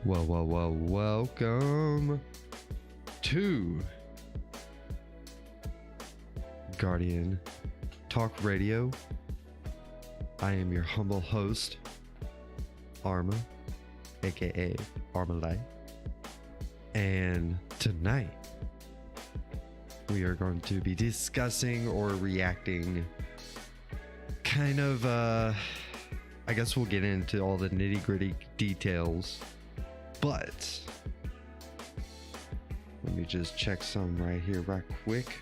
Welcome to Guardian Talk Radio. I am your humble host, Arma, aka Armalite. And tonight, we are going to be discussing or reacting kind of, I guess we'll get into all the nitty-gritty details, but let me just check some right here right quick.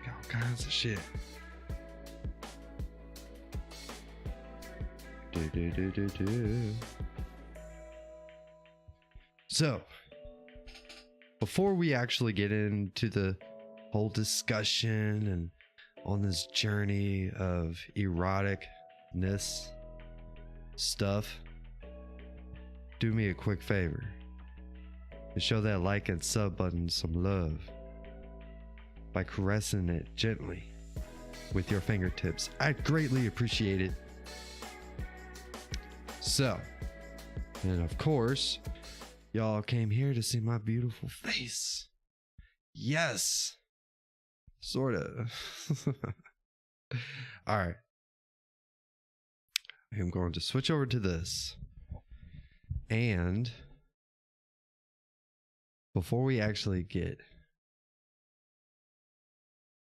Got all kinds of shit. So, before we actually get into the whole discussion and on this journey of eroticness stuff, do me a quick favor and show that like and sub button some love by caressing it gently with your fingertips. I'd greatly appreciate it. So, and of course, y'all came here to see my beautiful face. Yes. Sort of. All right. I'm going to switch over to this. And before we actually get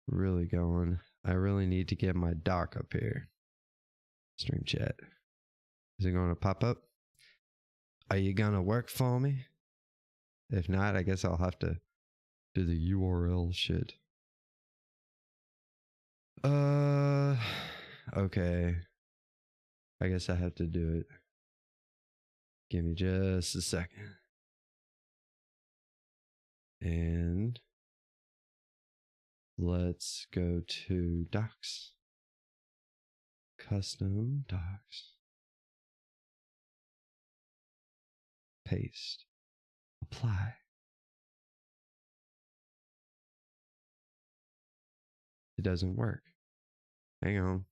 really going, I really need to get my doc up here. Stream chat. Is it going to pop up? Are you going to work for me? If not, I guess I'll have to do the URL shit. Okay. I guess I have to do it. Give me just a second. And let's go to docs. Custom docs. Paste. Apply. It doesn't work. Hang on.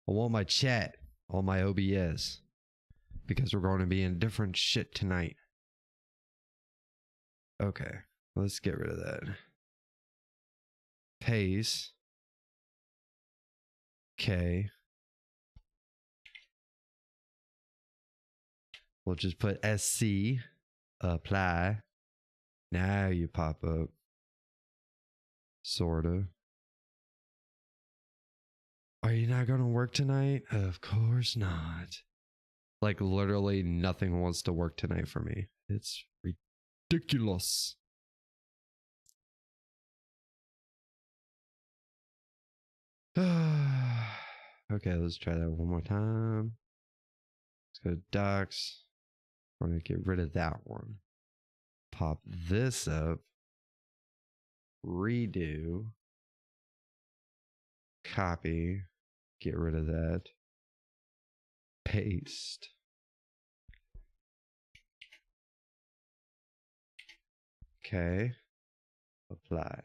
I want my chat on my OBS because we're going to be in different shit tonight. Okay, let's get rid of that. Paste. Okay. We'll just put SC. Apply. Now you pop up. Sorta. Are you not going to work tonight? Of course not. Like literally nothing wants to work tonight for me. It's ridiculous. Okay, let's try that one more time. Let's go to docs. We're going to get rid of that one. Pop this up. Redo. Copy. Get rid of that. Paste. Okay. Apply.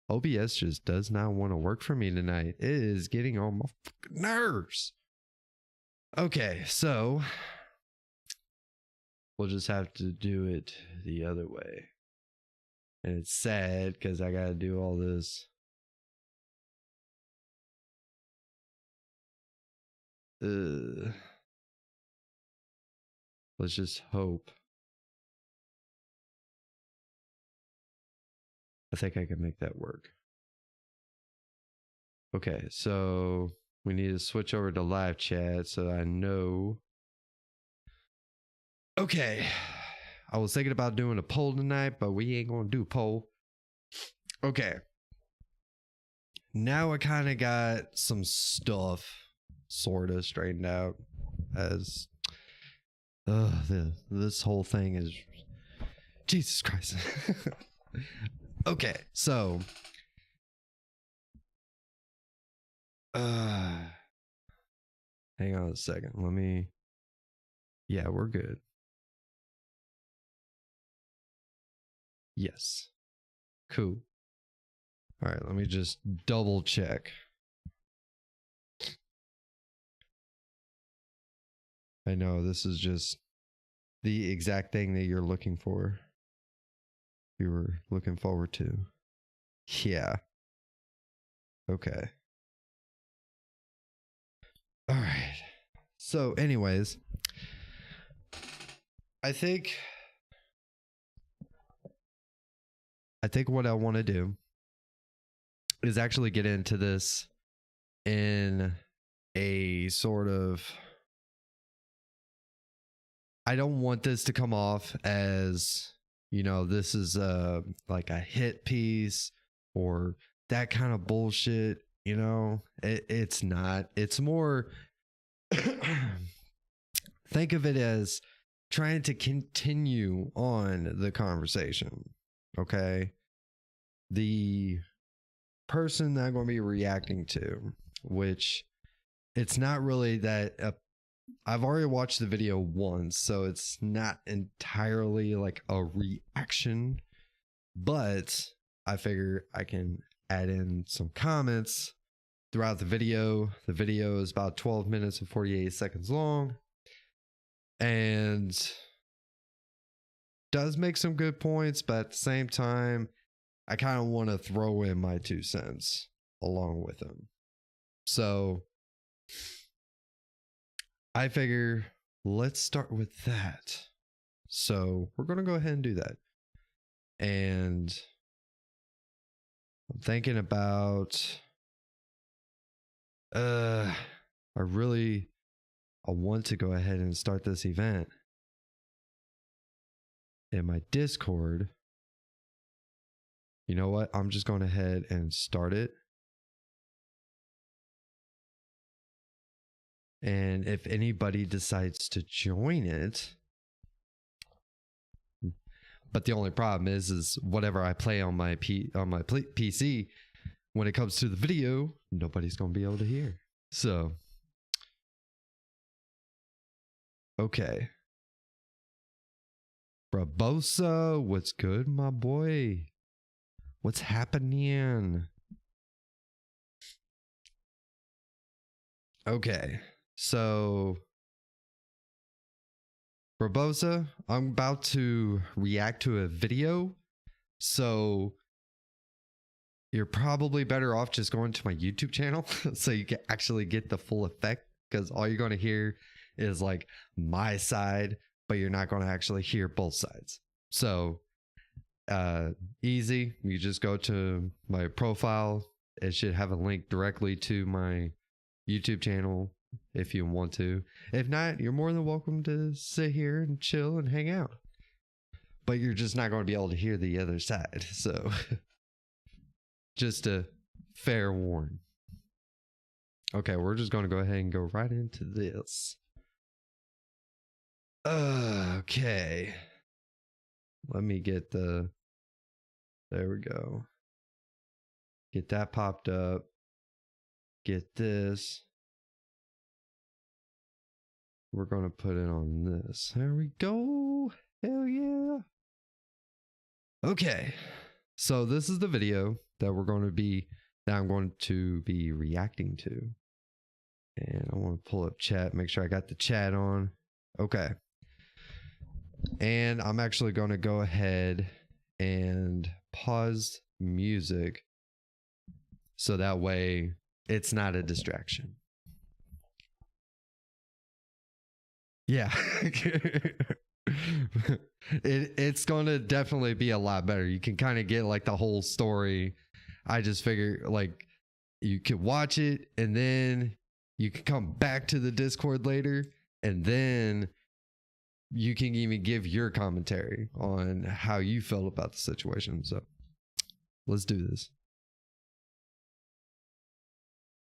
OBS just does not want to work for me tonight. It is getting on my fucking nerves. Okay, so we'll just have to do it the other way. And it's sad because I gotta do all this. Let's just hope. I think I can make that work. Okay, so we need to switch over to live chat so I know. Okay. I was thinking about doing a poll tonight, but we ain't gonna do a poll. Okay. Now I kind of got some stuff sort of straightened out as this whole thing is Jesus Christ. Okay, so hang on a second. Let me. Yeah, we're good. Yes. Cool. All right, let me just double check. I know this is just the exact thing that you're looking for. You were looking forward to. Yeah. Okay. All right. So, anyways, I think what I want to do is actually get into this in a sort of, I don't want this to come off as, you know, this is like a hit piece or that kind of bullshit, you know. It's not. It's more think of it as trying to continue on the conversation. Okay. The person that I'm going to be reacting to, which it's not really that I've already watched the video once, so it's not entirely like a reaction, but I figure I can add in some comments throughout the video. The video is about 12 minutes and 48 seconds long and does make some good points, but at the same time, I kind of want to throw in my 2 cents along with them. So I figure let's start with that. So we're going to go ahead and do that. And I'm thinking about, I want to go ahead and start this event in my Discord. You know what? I'm just going ahead and start it. And if anybody decides to join it, but the only problem is whatever I play on my PC, when it comes to the video, nobody's going to be able to hear. So, okay. Barbosa, what's good, my boy? What's happening? Okay, so Barbosa, I'm about to react to a video, so you're probably better off just going to my YouTube channel so you can actually get the full effect, because all you're going to hear is like my side, but you're not going to actually hear both sides. So easy. You just go to my profile. It should have a link directly to my YouTube channel if you want to. If not, you're more than welcome to sit here and chill and hang out. But you're just not going to be able to hear the other side. So just a fair warning. Okay, we're just going to go ahead and go right into this. Okay. Let me get there we go. Get that popped up. Get this. We're going to put it on this. There we go. Hell yeah. Okay. So this is the video that I'm going to be reacting to. And I want to pull up chat, make sure I got the chat on. Okay. And I'm actually going to go ahead and pause music so that way it's not a distraction. Yeah. It's going to definitely be a lot better. You can kind of get like the whole story. I just figure like you could watch it and then you can come back to the Discord later and then you can even give your commentary on how you felt about the situation. So let's do this.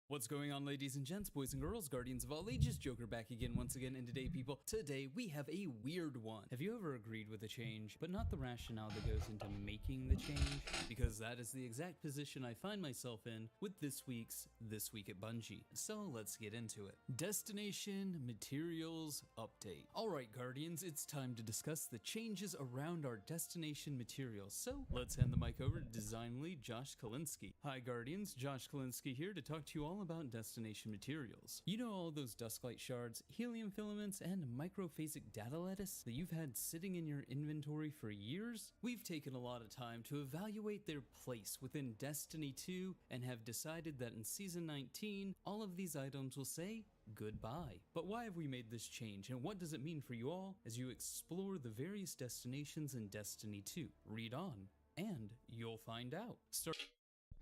What's going on, ladies and gents, boys and girls, guardians of all ages? Joker back again once again, and today, people, today we have a weird one. Have you ever agreed with a change, but not the rationale that goes into making the change? Because that is the exact position I find myself in with this week's This Week at Bungie. So let's get into it. Destination Materials Update. Alright, Guardians, it's time to discuss the changes around our destination materials. So let's hand the mic over to design lead Josh Kalinsky. Hi, Guardians, Josh Kalinsky here to talk to you all all about destination materials. You know, all those dusklight shards, helium filaments, and microphasic data lattice that you've had sitting in your inventory for years? We've taken a lot of time to evaluate their place within Destiny 2 and have decided that in Season 19, all of these items will say goodbye. But why have we made this change, and what does it mean for you all as you explore the various destinations in Destiny 2? Read on, and you'll find out.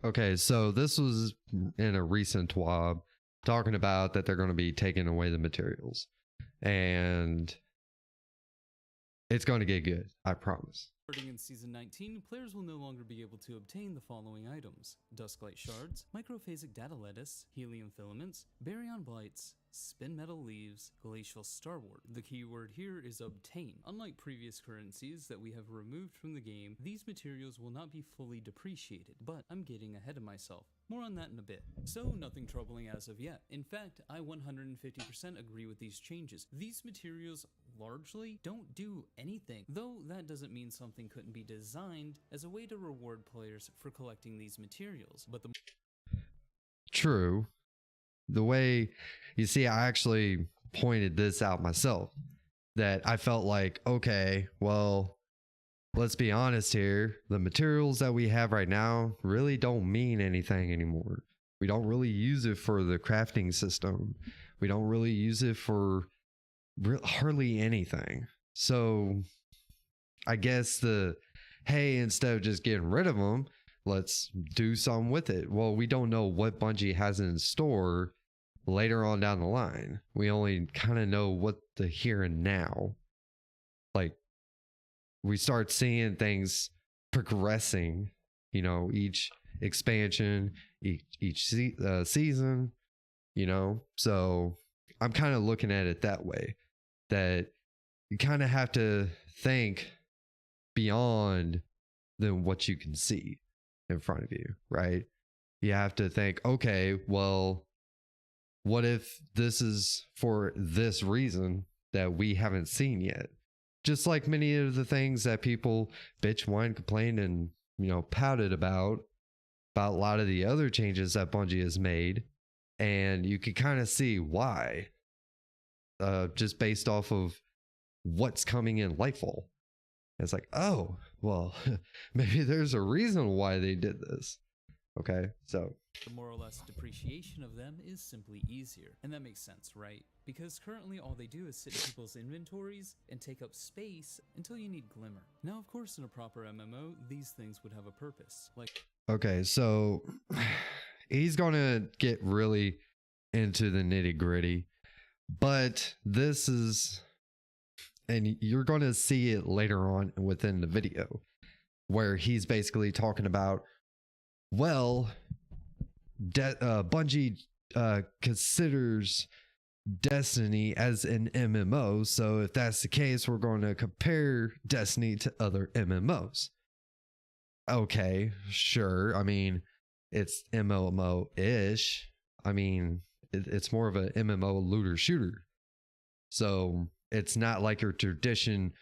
Okay, so this was in a recent TWAB talking about that they're going to be taking away the materials. And it's going to get good, I promise. Starting in Season 19, players will no longer be able to obtain the following items: dusklight shards, microphasic data lattice, helium filaments, baryon blights, spin metal leaves, glacial starwort. The keyword here is obtain. Unlike previous currencies that we have removed from the game, these materials will not be fully depreciated, but I'm getting ahead of myself. More on that in a bit. So nothing troubling as of yet. In fact, I 150% agree with these changes. These materials largely don't do anything, though that doesn't mean something couldn't be designed as a way to reward players for collecting these materials. But the True. The way, you see, I actually pointed this out myself, that I felt like, okay, well, let's be honest here. The materials that we have right now really don't mean anything anymore. We don't really use it for the crafting system. We don't really use it for hardly anything. So I guess hey, instead of just getting rid of them, let's do something with it. Well, we don't know what Bungie has in store later on down the line. We only kind of know what the here and now. Like, we start seeing things progressing, you know, each expansion, each season, you know. So I'm kind of looking at it that way, that you kind of have to think beyond than what you can see in front of you, right? You have to think, okay, well, what if this is for this reason that we haven't seen yet? Just like many of the things that people bitch, whine, complain, and, you know, pouted about a lot of the other changes that Bungie has made. And you can kind of see why, just based off of what's coming in Lightfall. It's like, oh, well, maybe there's a reason why they did this. Okay, so the more or less depreciation of them is simply easier. And that makes sense, right? Because currently all they do is sit in people's inventories and take up space until you need Glimmer. Now, of course, in a proper MMO, these things would have a purpose. Like, okay, so he's gonna get really into the nitty-gritty, but this is, and you're gonna see it later on within the video, where he's basically talking about, well, Bungie considers Destiny as an MMO, so if that's the case, we're going to compare Destiny to other MMOs. Okay, sure. I mean, it's MMO-ish. I mean, it's more of an MMO looter shooter. So it's not like your traditional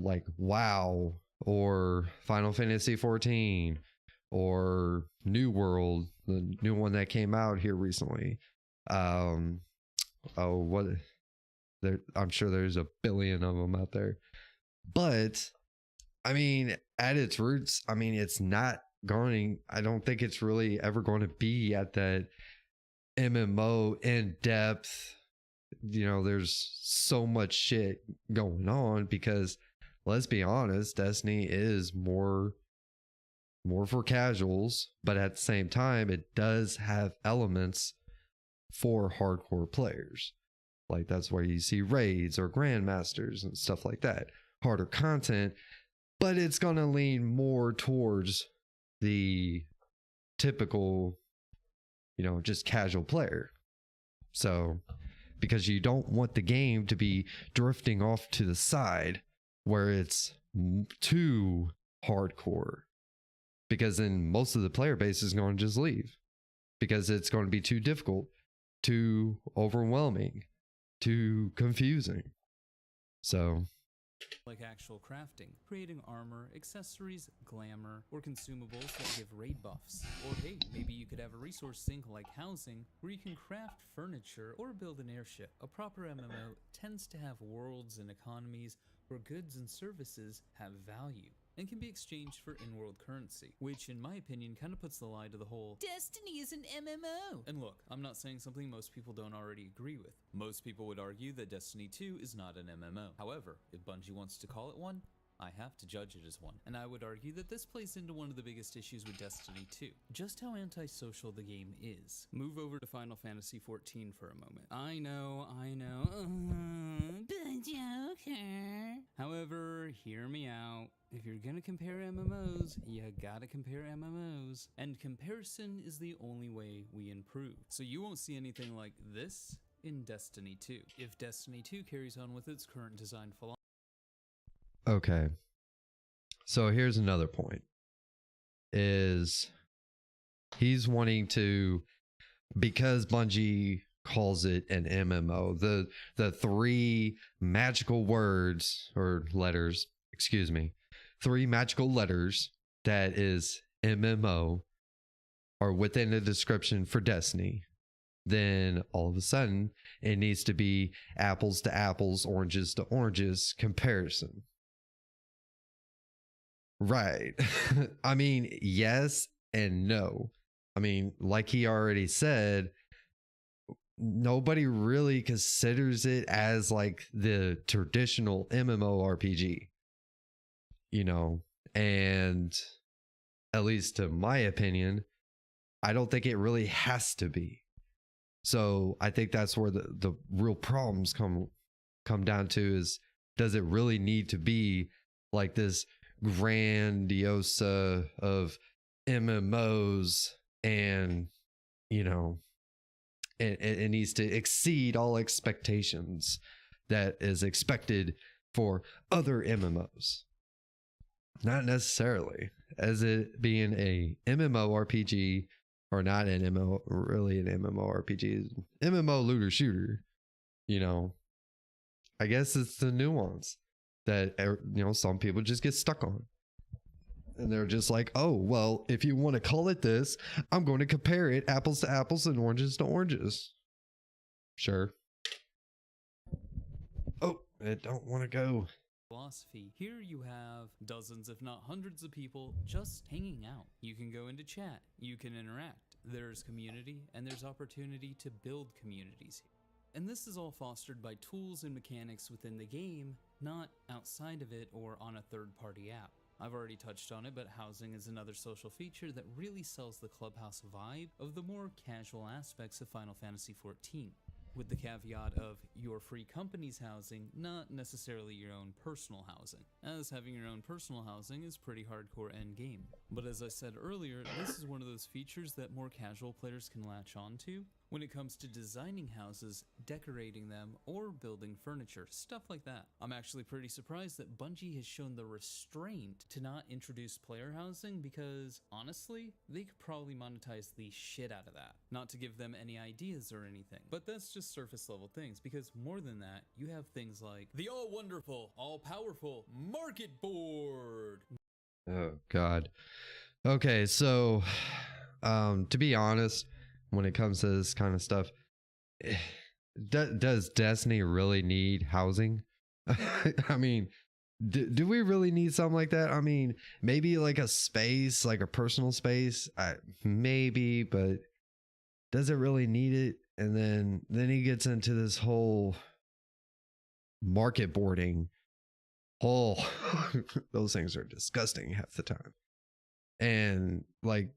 like WoW or Final Fantasy 14 or New World, the new one that came out here recently. I'm sure there's a billion of them out there. But I mean, at its roots, I mean, it's not going, I don't think it's really ever going to be at that MMO in depth. You know, there's so much shit going on because, let's be honest, Destiny is more for casuals, but at the same time, it does have elements for hardcore players. Like, that's where you see raids or grandmasters and stuff like that. Harder content, but it's going to lean more towards the typical, you know, just casual player. So, because you don't want the game to be drifting off to the side where it's too hardcore, because then most of the player base is going to just leave because it's going to be too difficult, too overwhelming, too confusing. So, like actual crafting, creating armor, accessories, glamour, or consumables that give raid buffs. Or hey, maybe you could have a resource sink like housing where you can craft furniture or build an airship. A proper MMO tends to have worlds and economies where goods and services have value and can be exchanged for in-world currency, which in my opinion kind of puts the lie to the whole Destiny is an MMO. And look, I'm not saying something most people don't already agree with. Most people would argue that Destiny 2 is not an MMO. However, if Bungie wants to call it one, I have to judge it as one. And I would argue that this plays into one of the biggest issues with Destiny 2. Just how antisocial the game is. Move over to Final Fantasy XIV for a moment. I know. But Joker. However, hear me out. If you're gonna compare MMOs, you gotta compare MMOs. And comparison is the only way we improve. So you won't see anything like this in Destiny 2. If Destiny 2 carries on with its current design philosophy. Okay. So here's another point. Is he's wanting to, because Bungie calls it an MMO, the three magical words or letters, excuse me, three magical letters that is MMO are within the description for Destiny, then all of a sudden it needs to be apples to apples, oranges to oranges comparison. Right. I mean, yes and no. I mean, like he already said, nobody really considers it as like the traditional MMORPG, you know, and at least to my opinion, I don't think it really has to be. So I think that's where the real problems come down to is, does it really need to be like this grandiosa of MMOs, and you know, it needs to exceed all expectations that is expected for other MMOs? Not necessarily, as it being a MMORPG, or not an MMO, really an MMORPG, MMO looter shooter, you know. I guess it's the nuance that, you know, some people just get stuck on. And they're just like, oh, well, if you want to call it this, I'm going to compare it apples to apples and oranges to oranges. Sure. Oh, I don't want to go. Philosophy. Here you have dozens, if not hundreds of people just hanging out. You can go into chat, you can interact. There's community, and there's opportunity to build communities here. And this is all fostered by tools and mechanics within the game, not outside of it or on a third-party app. I've already touched on it, but housing is another social feature that really sells the clubhouse vibe of the more casual aspects of Final Fantasy XIV, with the caveat of your free company's housing, not necessarily your own personal housing, as having your own personal housing is pretty hardcore endgame. But as I said earlier, this is one of those features that more casual players can latch onto when it comes to designing houses, decorating them, or building furniture, stuff like that. I'm actually pretty surprised that Bungie has shown the restraint to not introduce player housing, because honestly, they could probably monetize the shit out of that. Not to give them any ideas or anything, but that's just surface level things, because more than that, you have things like the all-wonderful, all-powerful market board. Oh, God. Okay, so, to be honest, when it comes to this kind of stuff, does Destiny really need housing? I mean, do we really need something like that? I mean, maybe like a space, like a personal space, maybe, but does it really need it? And then he gets into this whole market boarding. Oh, those things are disgusting half the time. And like,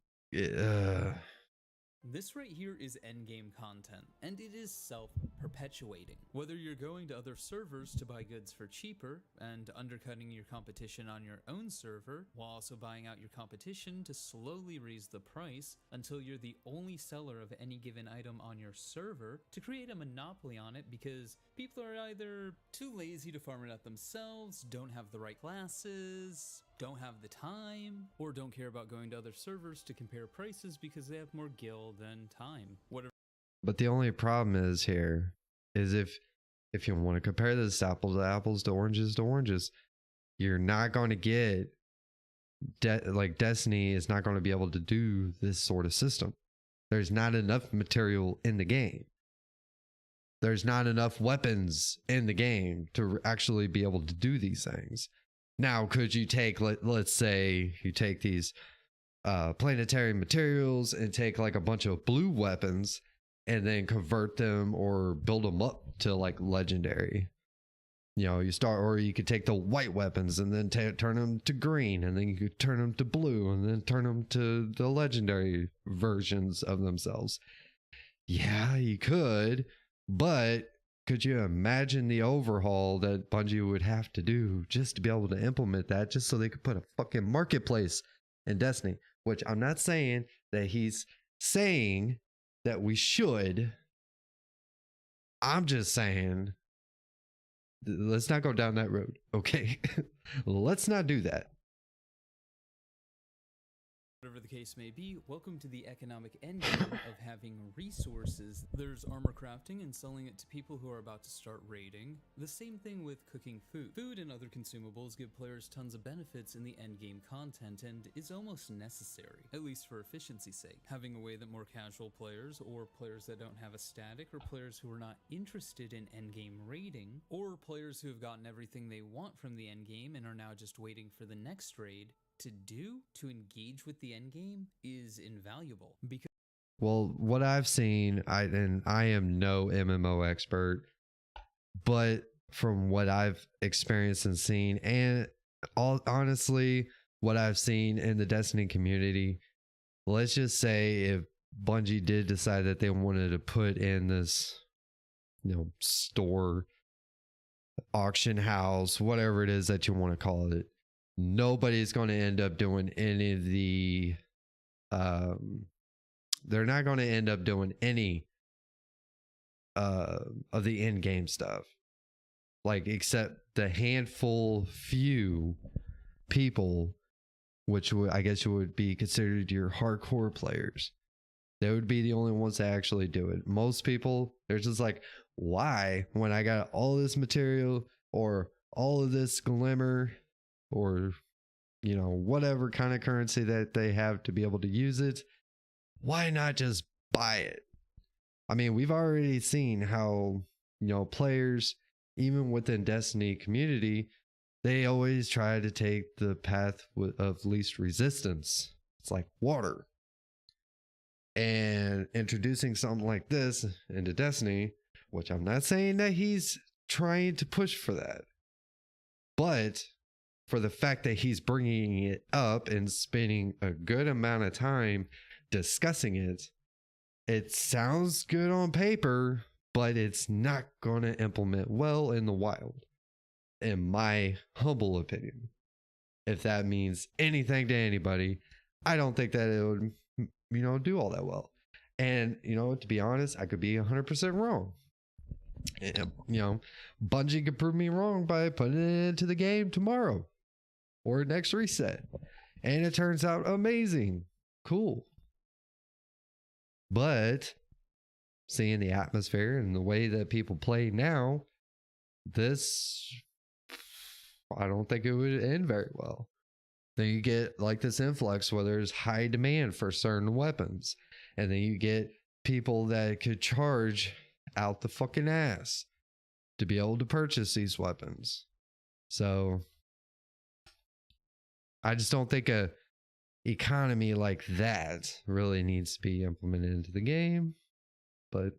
this right here is endgame content, and it is self-perpetuating. Whether you're going to other servers to buy goods for cheaper and undercutting your competition on your own server, while also buying out your competition to slowly raise the price until you're the only seller of any given item on your server, to create a monopoly on it because people are either too lazy to farm it out themselves, don't have the right classes, don't have the time, or don't care about going to other servers to compare prices because they have more gil than time. Whatever. But the only problem is here is if you want to compare this apples to oranges, you're not going to get like Destiny is not going to be able to do this sort of system. There's not enough material in the game. There's not enough weapons in the game to actually be able to do these things. Now, could you take, let's say you take these planetary materials and take like a bunch of blue weapons and then convert them or build them up to like legendary? You know, you start, or you could take the white weapons and then turn them to green, and then you could turn them to blue and then turn them to the legendary versions of themselves. Yeah, you could. But could you imagine the overhaul that Bungie would have to do just to be able to implement that, just so they could put a fucking marketplace in Destiny? Which I'm not saying that he's saying that we should. I'm just saying, let's not go down that road, okay? Let's not do that. Whatever the case may be, welcome to the economic endgame of having resources. There's armor crafting and selling it to people who are about to start raiding. The same thing with cooking food. Food and other consumables give players tons of benefits in the endgame content and is almost necessary, at least for efficiency's sake. Having a way that more casual players, or players that don't have a static, or players who are not interested in endgame raiding, or players who have gotten everything they want from the endgame and are now just waiting for the next raid, to engage with the endgame is invaluable. Because well, what I've seen, I am no MMO expert, but from what I've experienced and seen, and honestly, what I've seen in the Destiny community, let's just say if Bungie did decide that they wanted to put in this, you know, store, auction house, whatever it is that you want to call it, nobody's going to end up doing any of the they're not going to end up doing any of the in-game stuff, like, except the few people, which I guess would be considered your hardcore players. They would be the only ones that actually do it. Most people, they're just like, why, when I got all this material or all of this glimmer, or, you know, whatever kind of currency that they have to be able to use it, why not just buy it? I mean, we've already seen how, you know, players, even within Destiny community, they always try to take the path of least resistance. It's like water. And introducing something like this into Destiny, which I'm not saying that he's trying to push for that, but for the fact that he's bringing it up and spending a good amount of time discussing it, it sounds good on paper, but it's not going to implement well in the wild, in my humble opinion. If that means anything to anybody, I don't think that it would, you know, do all that well. And, you know, to be honest, I could be 100% wrong. And, you know, Bungie could prove me wrong by putting it into the game tomorrow or next reset, and it turns out amazing, cool. But seeing the atmosphere and the way that people play now, this, I don't think it would end very well. Then you get like this influx where there's high demand for certain weapons, and then you get people that could charge out the fucking ass to be able to purchase these weapons. So I just don't think a economy like that really needs to be implemented into the game. But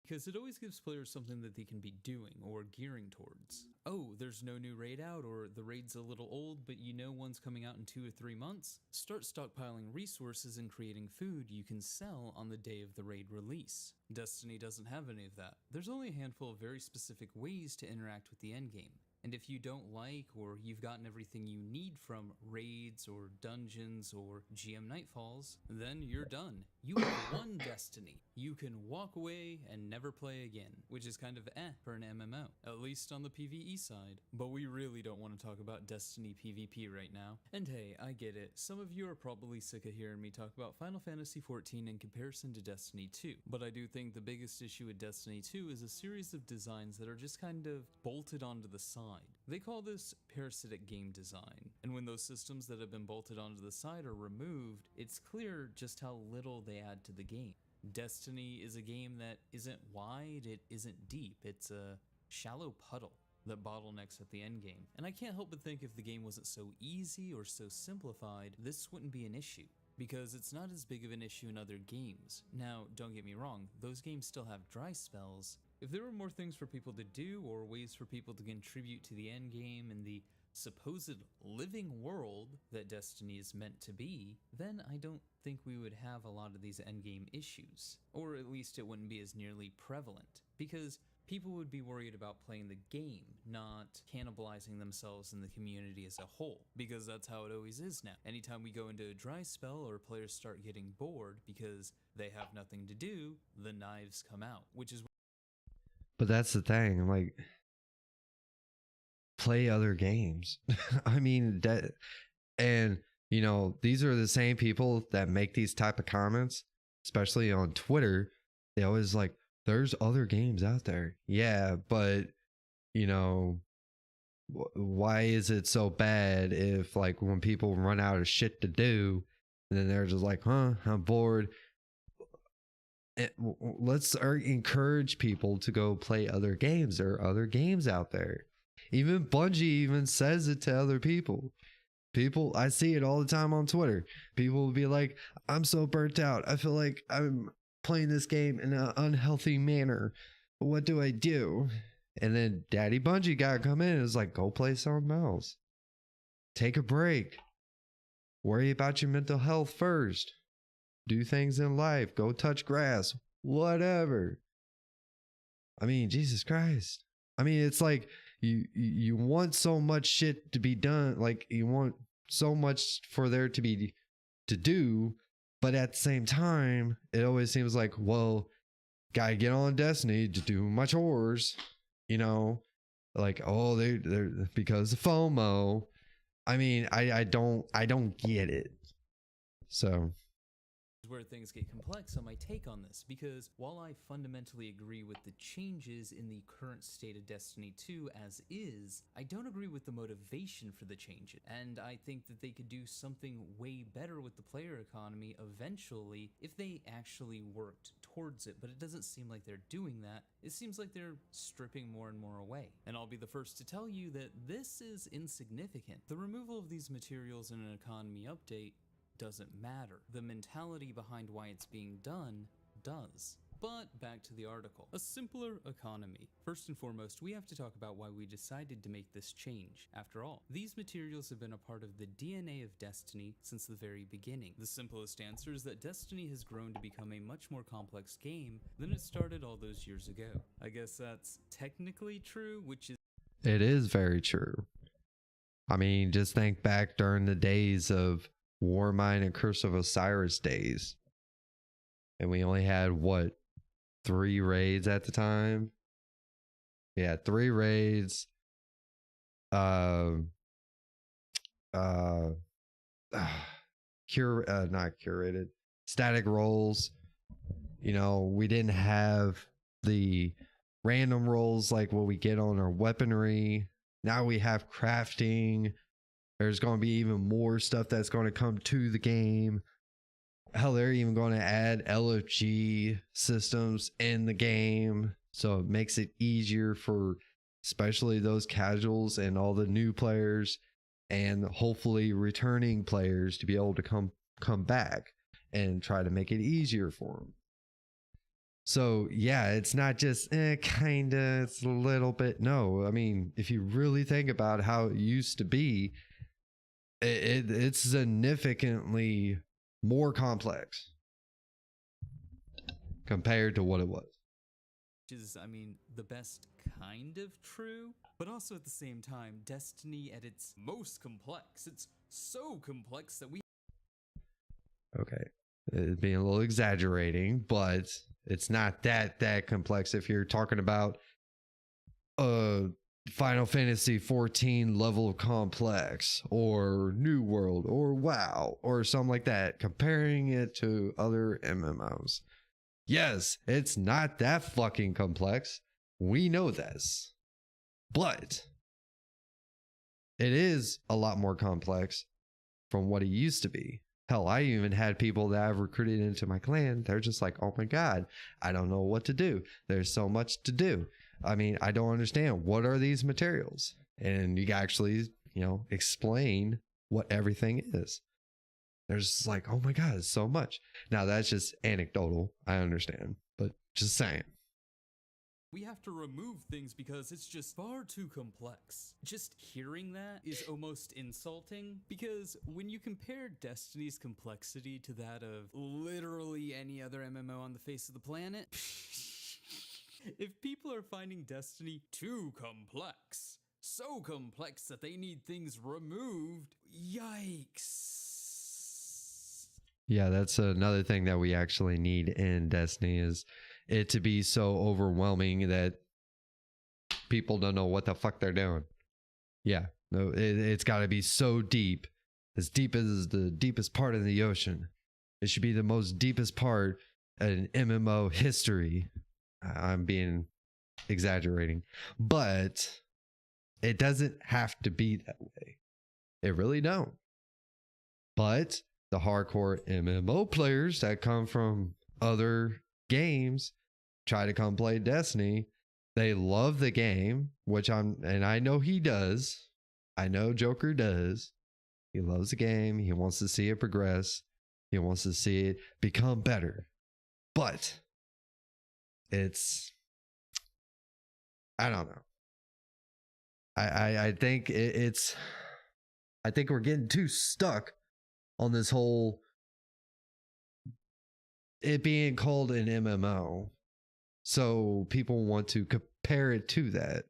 because it always gives players something that they can be doing or gearing towards. Oh, there's no new raid out, or the raid's a little old, but you know one's coming out in 2 or 3 months? Start stockpiling resources and creating food you can sell on the day of the raid release. Destiny doesn't have any of that. There's only a handful of very specific ways to interact with the endgame. And if you don't like, or you've gotten everything you need from raids or dungeons or GM Nightfalls, then you're done. You have won Destiny. You can walk away and never play again, which is kind of for an MMO, at least on the PvE side. But we really don't want to talk about Destiny PvP right now. And hey, I get it. Some of you are probably sick of hearing me talk about Final Fantasy XIV in comparison to Destiny 2. But I do think the biggest issue with Destiny 2 is a series of designs that are just kind of bolted onto the side. They call this parasitic game design, and when those systems that have been bolted onto the side are removed, it's clear just how little they add to the game. Destiny is a game that isn't wide, it isn't deep, it's a shallow puddle that bottlenecks at the end game. And I can't help but think if the game wasn't so easy or so simplified, this wouldn't be an issue, because it's not as big of an issue in other games. Now, don't get me wrong, those games still have dry spells. If there were more things for people to do or ways for people to contribute to the end game and the supposed living world that Destiny is meant to be, then I don't think we would have a lot of these endgame issues. Or at least it wouldn't be as nearly prevalent, because people would be worried about playing the game, not cannibalizing themselves and the community as a whole, because that's how it always is now. Anytime we go into a dry spell or players start getting bored because they have nothing to do, the knives come out, which is... But that's the thing, like, play other games. I mean, that, and you know, these are the same people that make these type of comments, especially on Twitter. They always like, there's other games out there. Yeah, but you know, why is it so bad if, like, when people run out of shit to do, and then they're just like, I'm bored. Let's encourage people to go play other games. There are other games out there. Even Bungie even says it to other people. I see it all the time on Twitter. People will be like, I'm so burnt out. I feel like I'm playing this game in an unhealthy manner. What do I do? And then Daddy Bungie got to come in and is like, go play something else. Take a break. Worry about your mental health first. Do things in life. Go touch grass. Whatever. I mean, Jesus Christ. I mean, it's like you want so much shit to be done. Like, you want so much for there to do. But at the same time, it always seems like, well, gotta get on Destiny to do my chores. You know, like, oh, they're because of FOMO. I mean, I don't get it. So where things get complex on my take on this, because while I fundamentally agree with the changes in the current state of Destiny 2 as is, I don't agree with the motivation for the changes, and I think that they could do something way better with the player economy eventually if they actually worked towards it, but it doesn't seem like they're doing that. It seems like they're stripping more and more away, and I'll be the first to tell you that this is insignificant. The removal of these materials in an economy update doesn't matter. The mentality behind why it's being done does. But back to the article. A simpler economy. First and foremost, we have to talk about why we decided to make this change. After all, these materials have been a part of the DNA of Destiny since the very beginning. The simplest answer is that Destiny has grown to become a much more complex game than it started all those years ago. I guess that's technically true, which is... It is very true. I mean, just think back during the days of Warmind and Curse of Osiris days, and we only had what, 3 raids at the time. Yeah, 3 raids. Not curated, static rolls. You know, we didn't have the random rolls like what we get on our weaponry. Now we have crafting. There's going to be even more stuff that's going to come to the game. Hell, they're even going to add LFG systems in the game. So it makes it easier for especially those casuals and all the new players and hopefully returning players to be able to come back and try to make it easier for them. So yeah, it's not just kinda, it's a little bit. No, I mean, if you really think about how it used to be, it's significantly more complex compared to what it was. Which is, I mean, the best kind of true, but also at the same time, Destiny at its most complex. It's so complex that we... Okay, it's being a little exaggerating, but it's not that complex if you're talking about Final Fantasy 14 level of complex or New World or WoW or something like that, comparing it to other MMOs. Yes, it's not that fucking complex. We know this. But It is a lot more complex from what it used to be. Hell, I even had people that I've recruited into my clan. They're just like, oh my God, I don't know what to do. There's so much to do. I mean, I don't understand. What are these materials? And you actually, explain what everything is. There's just like, oh my God, it's so much. Now that's just anecdotal. I understand, but just saying. We have to remove things because it's just far too complex. Just hearing that is almost insulting, because when you compare Destiny's complexity to that of literally any other MMO on the face of the planet, if people are finding Destiny too complex, so complex that they need things removed, yikes. Yeah, that's another thing that we actually need in Destiny, is it to be so overwhelming that people don't know what the fuck they're doing. Yeah, no, it's got to be so deep as the deepest part of the ocean. It should be the most deepest part in MMO history. I'm being exaggerating, but it doesn't have to be that way. It really don't. But the hardcore MMO players that come from other games try to come play Destiny. They love the game, and I know he does. I know Joker does. He loves the game. He wants to see it progress. He wants to see it become better. But I don't know. I think I think we're getting too stuck on this whole it being called an MMO. So people want to compare it to that.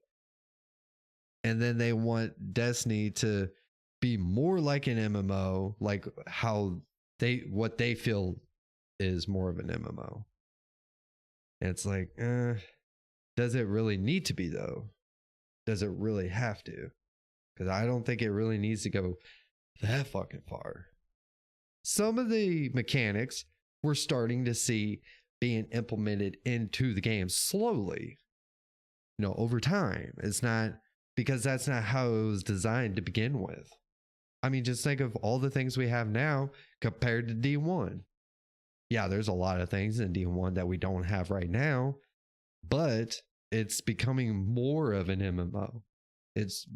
And then they want Destiny to be more like an MMO, like what they feel is more of an MMO. And it's like, does it really need to be though? Does it really have to? Because I don't think it really needs to go that fucking far. Some of the mechanics we're starting to see being implemented into the game slowly, over time. It's not, because that's not how it was designed to begin with. I mean, just think of all the things we have now compared to D1. Yeah, there's a lot of things in D1 that we don't have right now, but it's becoming more of an MMO. It's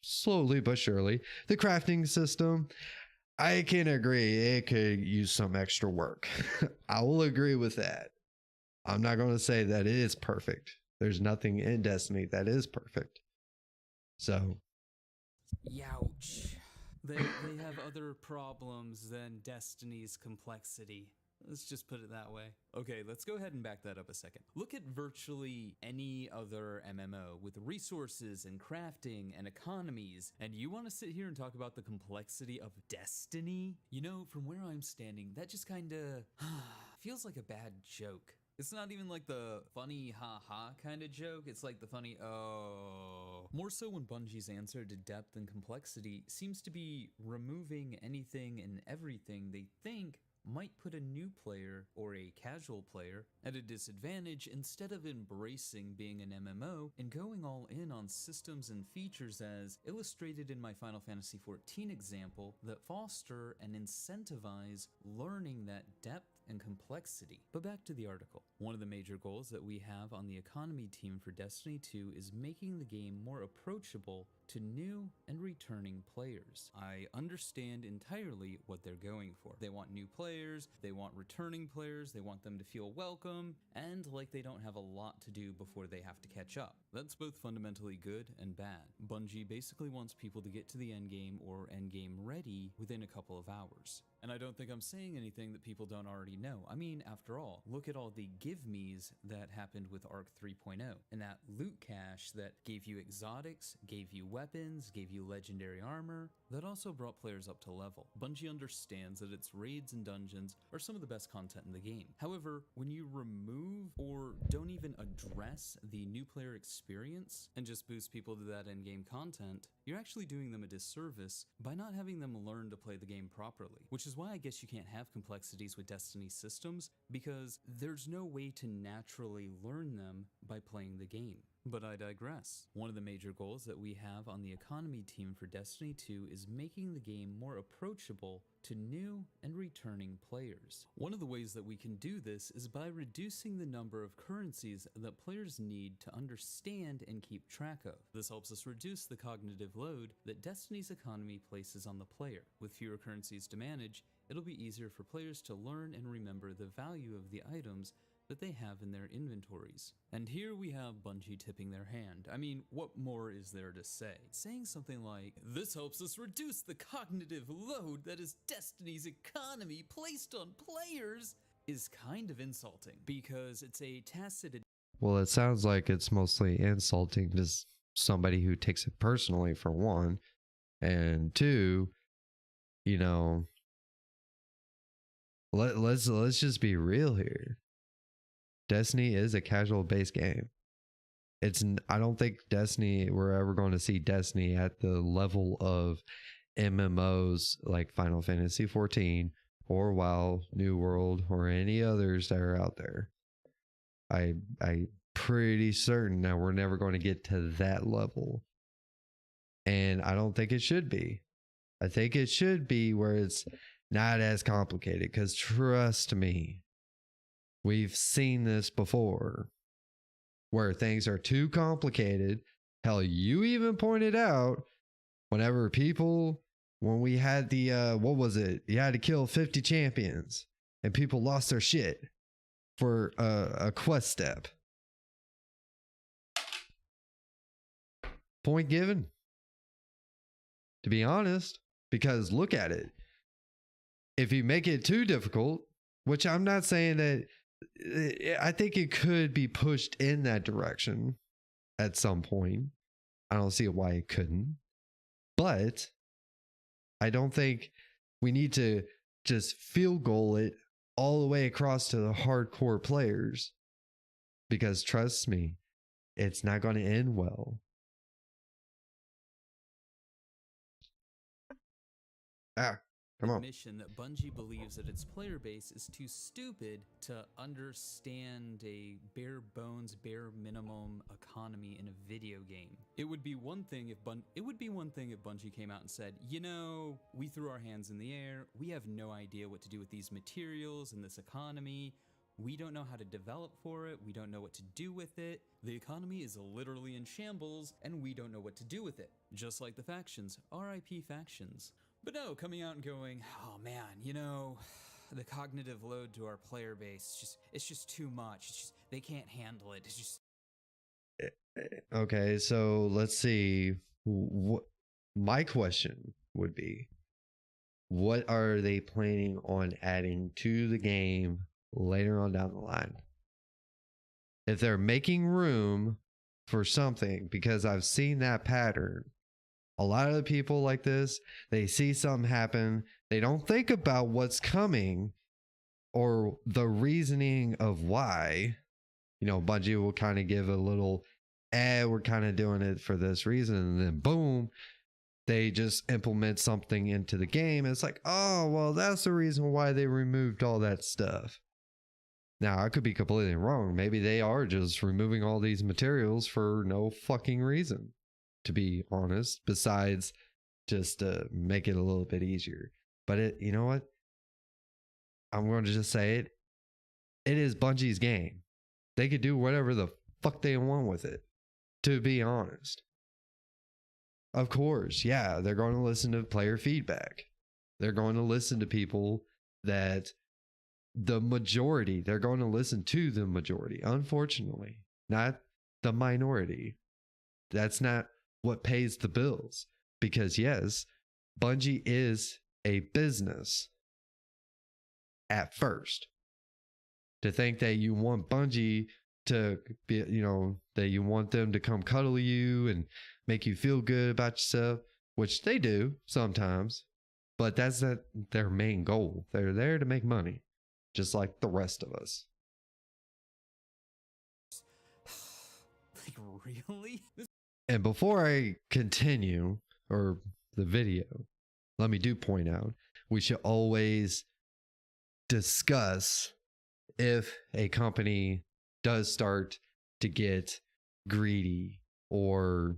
slowly but surely. The crafting system, I can agree, it could use some extra work. I will agree with that. I'm not going to say that it is perfect. There's nothing in Destiny that is perfect. So. Youch. They have other problems than Destiny's complexity. Let's just put it that way. Okay, let's go ahead and back that up a second. Look at virtually any other MMO with resources and crafting and economies, and you want to sit here and talk about the complexity of Destiny? From where I'm standing, that just kinda feels like a bad joke. It's not even like the funny ha-ha kind of joke, it's like the funny oh. More so when Bungie's answer to depth and complexity seems to be removing anything and everything they think might put a new player or a casual player at a disadvantage, instead of embracing being an MMO and going all in on systems and features as illustrated in my Final Fantasy XIV example that foster and incentivize learning that depth and complexity. But back to the article. One of the major goals that we have on the economy team for Destiny 2 is making the game more approachable to new and returning players. I understand entirely what they're going for. They want new players, they want returning players, they want them to feel welcome, and like they don't have a lot to do before they have to catch up. That's both fundamentally good and bad. Bungie basically wants people to get to the endgame or endgame ready within a couple of hours. And I don't think I'm saying anything that people don't already know. I mean, after all, look at all the give-me's that happened with Arc 3.0, and that loot cache that gave you exotics, gave you weapons, gave you legendary armor, that also brought players up to level. Bungie understands that its raids and dungeons are some of the best content in the game. However, when you remove or don't even address the new player experience and just boost people to that endgame content, you're actually doing them a disservice by not having them learn to play the game properly, which is why I guess you can't have complexities with Destiny systems, because there's no way to naturally learn them by playing the game. But I digress. One of the major goals that we have on the economy team for Destiny 2 is making the game more approachable to new and returning players. One of the ways that we can do this is by reducing the number of currencies that players need to understand and keep track of. This helps us reduce the cognitive load that Destiny's economy places on the player. With fewer currencies to manage, it'll be easier for players to learn and remember the value of the items that they have in their inventories. And here we have Bungie tipping their hand. I mean, what more is there to say? Saying something like, "This helps us reduce the cognitive load that is Destiny's economy placed on players," is kind of insulting, because it's a tacit... Well, it sounds like it's mostly insulting to somebody who takes it personally, for one, and two, you know, let's just be real here. Destiny is a casual based game. I don't think we're ever going to see Destiny at the level of MMOs like Final Fantasy 14 or WoW, New World, or any others that are out there. I'm pretty certain that we're never going to get to that level. And I don't think it should be. I think it should be where it's not as complicated, because trust me, we've seen this before where things are too complicated. Hell, you even pointed out when we had the, what was it? You had to kill 50 champions and people lost their shit for a quest step. Point given. To be honest, because look at it. If you make it too difficult, which I'm not saying that, I think it could be pushed in that direction at some point. I don't see why it couldn't. But I don't think we need to just field goal it all the way across to the hardcore players. Because trust me, it's not going to end well. Come on. Admission that Bungie believes that its player base is too stupid to understand a bare bones, bare minimum economy in a video game. It would be one thing if Bungie came out and said, "You know, we threw our hands in the air. We have no idea what to do with these materials and this economy. We don't know how to develop for it. We don't know what to do with it. The economy is literally in shambles, and we don't know what to do with it." Just like the factions, RIP factions. But no, coming out and going, "Oh man, you know, the cognitive load to our player base, it's just too much. They can't handle it. It's just..." Okay, so let's see. My question would be, what are they planning on adding to the game later on down the line? If they're making room for something, because I've seen that pattern. A lot of the people like this, they see something happen, they don't think about what's coming or the reasoning of why. You know, Bungie will kind of give a little, we're kind of doing it for this reason, and then boom, they just implement something into the game. It's like, oh, well, that's the reason why they removed all that stuff. Now, I could be completely wrong. Maybe they are just removing all these materials for no fucking reason, to be honest, besides just to make it a little bit easier. But you know what? I'm going to just say it. It is Bungie's game. They could do whatever the fuck they want with it, to be honest. Of course, yeah, they're going to listen to player feedback. They're going to listen to people that they're going to listen to the majority, unfortunately, not the minority. That's not what pays the bills, because yes, Bungie is a business at first. To think that you want Bungie to be, you know, that you want them to come cuddle you and make you feel good about yourself, which they do sometimes, but that's not their main goal. They're there to make money, just like the rest of us. Like, really? And before I continue, or the video, let me point out, we should always discuss if a company does start to get greedy or,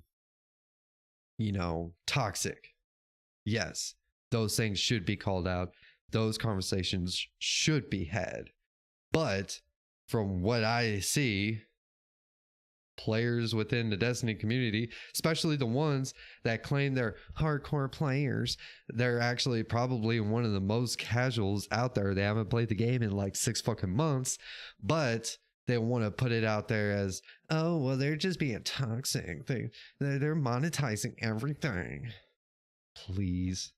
toxic. Yes, those things should be called out. Those conversations should be had. But from what I see, players within the Destiny community, especially the ones that claim they're hardcore players, they're actually probably one of the most casuals out there. They haven't played the game in like 6 fucking months, but they want to put it out there as, oh, well, they're just being toxic. They're monetizing everything. Please.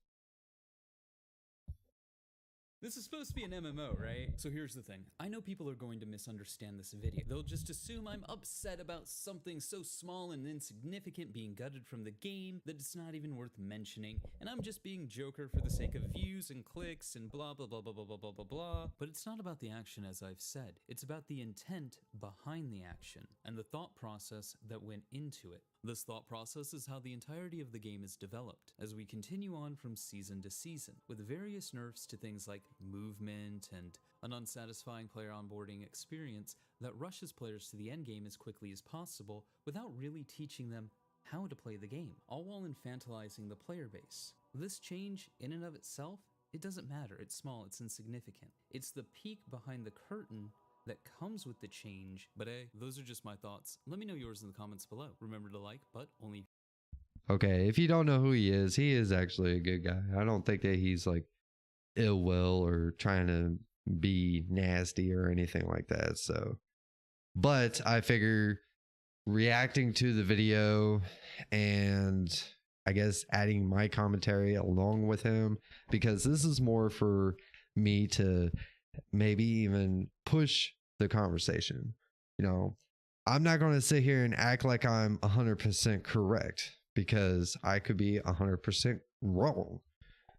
This is supposed to be an MMO, right? So here's the thing. I know people are going to misunderstand this video. They'll just assume I'm upset about something so small and insignificant being gutted from the game that it's not even worth mentioning, and I'm just being Joker for the sake of views and clicks and blah blah blah blah blah blah blah blah blah. But it's not about the action, as I've said. It's about the intent behind the action and the thought process that went into it. This thought process is how the entirety of the game is developed, as we continue on from season to season, with various nerfs to things like movement and an unsatisfying player onboarding experience that rushes players to the endgame as quickly as possible without really teaching them how to play the game, all while infantilizing the player base. This change, in and of itself, it doesn't matter. It's small, it's insignificant. It's the peek behind the curtain that comes with the change. But hey, those are just my thoughts. Let me know yours in the comments below. Remember to like, but only... Okay, if you don't know who he is actually a good guy. I don't think that he's like ill will or trying to be nasty or anything like that. So, but I figure reacting to the video and I guess adding my commentary along with him, because this is more for me to maybe even push the conversation. I'm not going to sit here and act like I'm 100% correct, because I could be 100% wrong,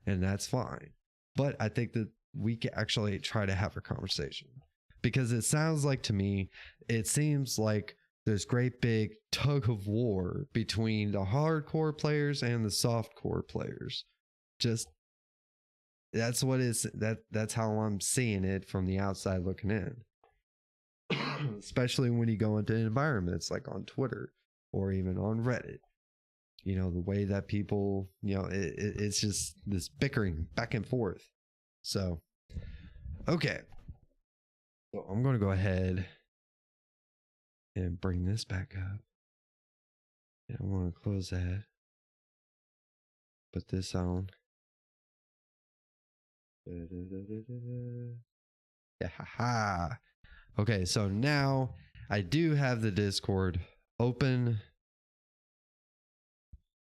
and that's fine. But I think that we can actually try to have a conversation, because it sounds like, to me, it seems like there's great big tug of war between the hardcore players and the softcore players. Just that's what is that's how I'm seeing it from the outside looking in. Especially when you go into environments like on Twitter or even on Reddit. The way that people, it's just this bickering back and forth. So, okay. So I'm going to go ahead and bring this back up. And I want to close that. Put this on. Yeah, haha. Okay, so now I do have the Discord open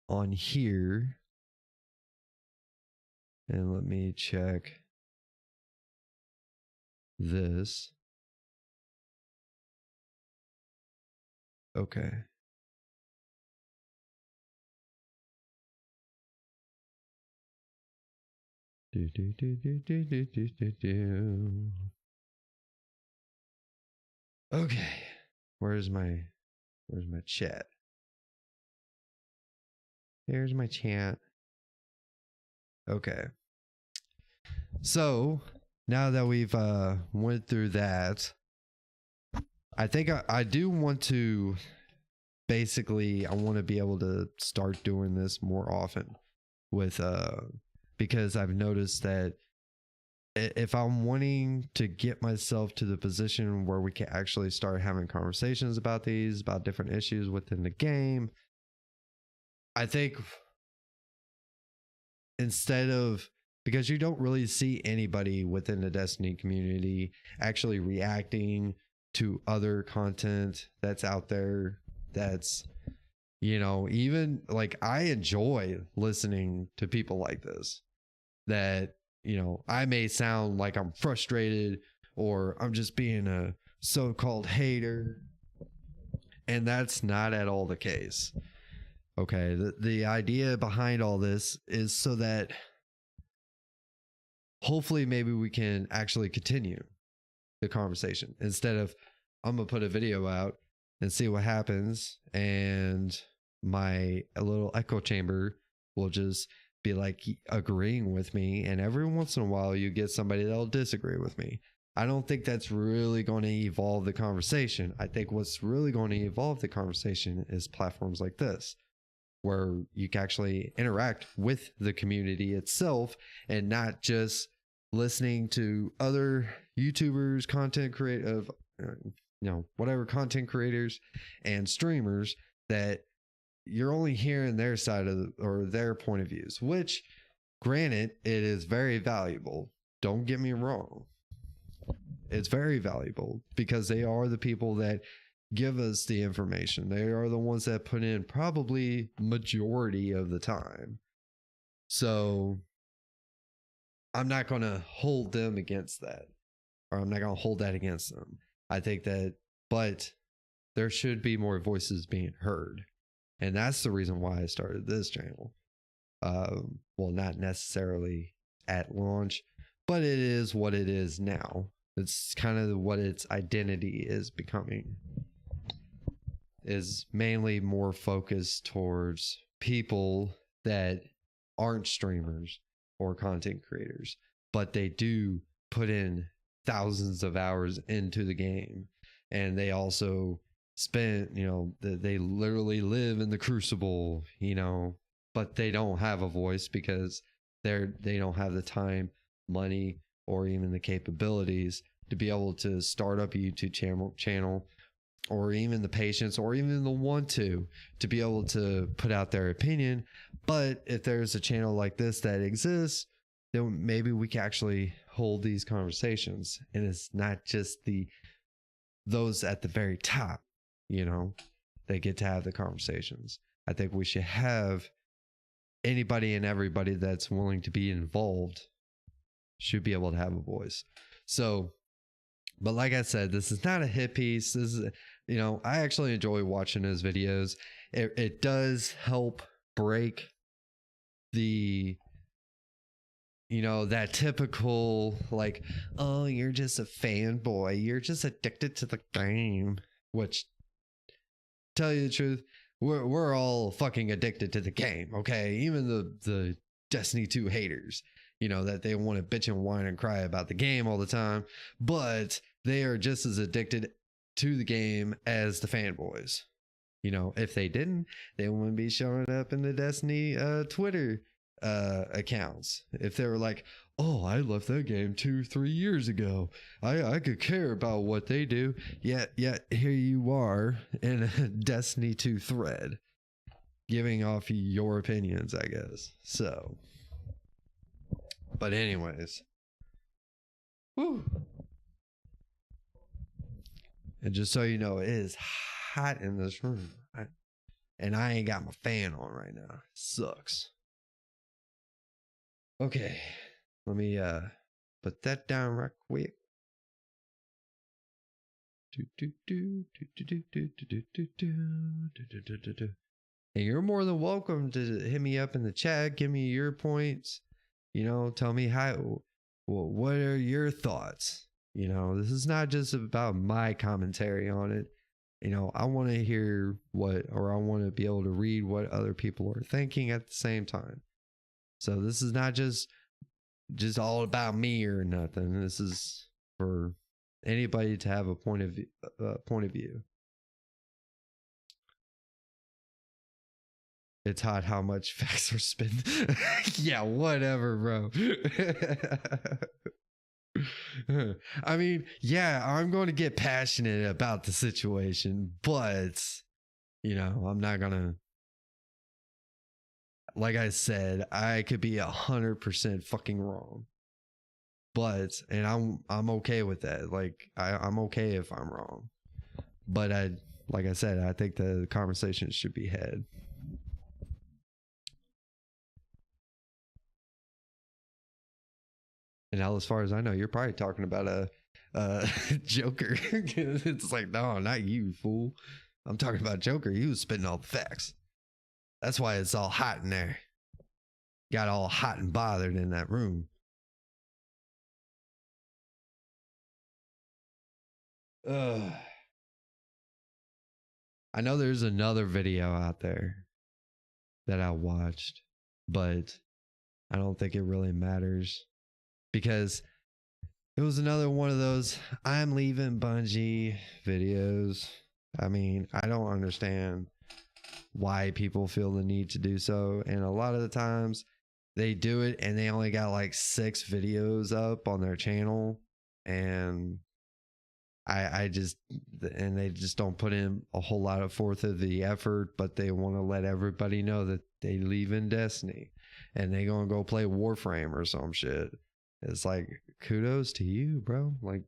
on here. And let me check this. Okay. Okay. Where's my chat? Here's my chat. Okay. So now that we've went through that, I think I do want to basically, I want to be able to start doing this more often with because I've noticed that if I'm wanting to get myself to the position where we can actually start having conversations about different issues within the game, I think instead of, because you don't really see anybody within the Destiny community actually reacting to other content that's out there, that's, even like, I enjoy listening to people like this, that, I may sound like I'm frustrated or I'm just being a so-called hater, and that's not at all the case. Okay, the idea behind all this is so that hopefully maybe we can actually continue the conversation, instead of I'm gonna put a video out and see what happens, and my little echo chamber will just be like agreeing with me, and every once in a while you get somebody that'll disagree with me. I don't think that's really going to evolve the conversation. I think what's really going to evolve the conversation is platforms like this, where you can actually interact with the community itself and not just listening to other YouTubers, content creative, whatever content creators and streamers that you're only hearing their side of or their point of views, which granted, it is very valuable. Don't get me wrong. It's very valuable because they are the people that give us the information. They are the ones that put in probably majority of the time. So I'm not going to hold them against that, or I'm not going to hold that against them. I think that, but there should be more voices being heard. And that's the reason why I started this channel. Well, not necessarily at launch, but it is what it is now. It's kind of what its identity is becoming. Is mainly more focused towards people that aren't streamers or content creators, but they do put in thousands of hours into the game, and they also spent, they literally live in the crucible, but they don't have a voice because they don't have the time, money, or even the capabilities to be able to start up a YouTube channel, or even the patience, or even the want to be able to put out their opinion. But if there's a channel like this that exists, then maybe we can actually hold these conversations, and it's not just those at the very top, they get to have the conversations. I think we should have anybody and everybody that's willing to be involved should be able to have a voice. So, but like I said, this is not a hit piece. This is, I actually enjoy watching his videos. It does help break the, that typical, like, oh, you're just a fanboy, you're just addicted to the game, which, tell you the truth, we're all fucking addicted to the game, okay? Even the Destiny 2 haters, that they want to bitch and whine and cry about the game all the time, but they are just as addicted to the game as the fanboys. If they didn't, they wouldn't be showing up in the Destiny Twitter accounts. If they were like, oh, I left that game 2-3 years ago, I could care about what they do, yet here you are in a Destiny 2 thread giving off your opinions, I guess. So, but anyways, whew. And just so you know, it is hot in this room, and I ain't got my fan on right now. Sucks. Okay, let me put that down right quick. And you're more than welcome to hit me up in the chat, give me your points, tell me what are your thoughts. This is not just about my commentary on it. I want to hear I want to be able to read what other people are thinking at the same time. So this is not just all about me or nothing. This is for anybody to have a point of view. It's hot how much facts are spent. Yeah, whatever, bro. I mean, yeah, I'm going to get passionate about the situation, but I'm not gonna, like I said, I could be 100% fucking wrong, and I'm okay with that. Like I'm okay if I'm wrong, but like I said, I think the conversation should be had. And now, as far as I know, you're probably talking about a Joker. It's like, no, not you, fool. I'm talking about Joker. He was spitting all the facts. That's why it's all hot in there. Got all hot and bothered in that room. I know there's another video out there that I watched, but I don't think it really matters because it was another one of those I'm leaving Bungie videos. I mean, I don't understand why people feel the need to do so. And a lot of the times they do it and they only got like 6 videos up on their channel. And I just, and they just don't put in a whole lot of forth of the effort, but they want to let everybody know that they leave in Destiny and they gonna go play Warframe or some shit. It's like, kudos to you, bro. Like,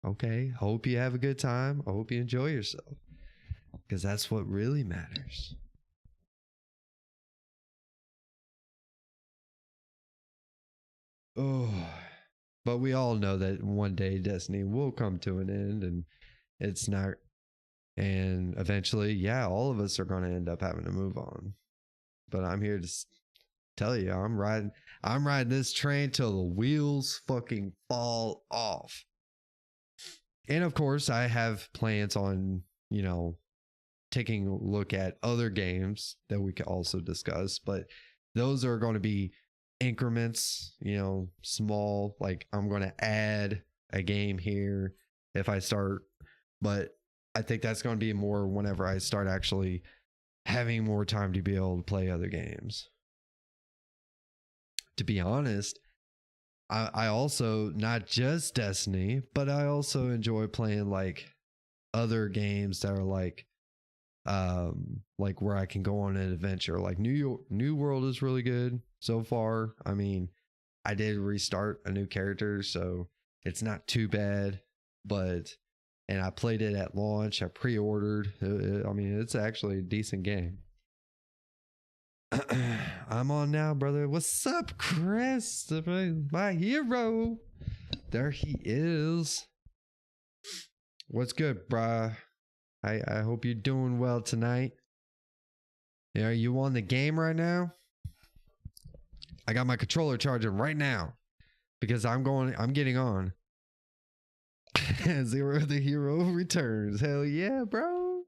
okay, hope you have a good time. I hope you enjoy yourself, because that's what really matters. Oh, but we all know that one day Destiny will come to an end, and it's not, and eventually, yeah, all of us are going to end up having to move on. But I'm here to tell you, I'm riding this train till the wheels fucking fall off. And of course, I have plans on, taking a look at other games that we could also discuss, but those are going to be increments, small. Like, I'm going to add a game here if I start, but I think that's going to be more whenever I start actually having more time to be able to play other games. To be honest, I also, not just Destiny, but I also enjoy playing like other games that are like where I can go on an adventure. Like New World is really good so far. I mean, I did restart a new character, so it's not too bad, and I played it at launch. I pre-ordered. I mean, it's actually a decent game. I'm on now, brother. What's up, Chris? My hero. There he is. What's good, brah? I hope you're doing well tonight. Are you on the game right now? I got my controller charging right now because I'm getting on. Zero the hero returns. Hell yeah, bro.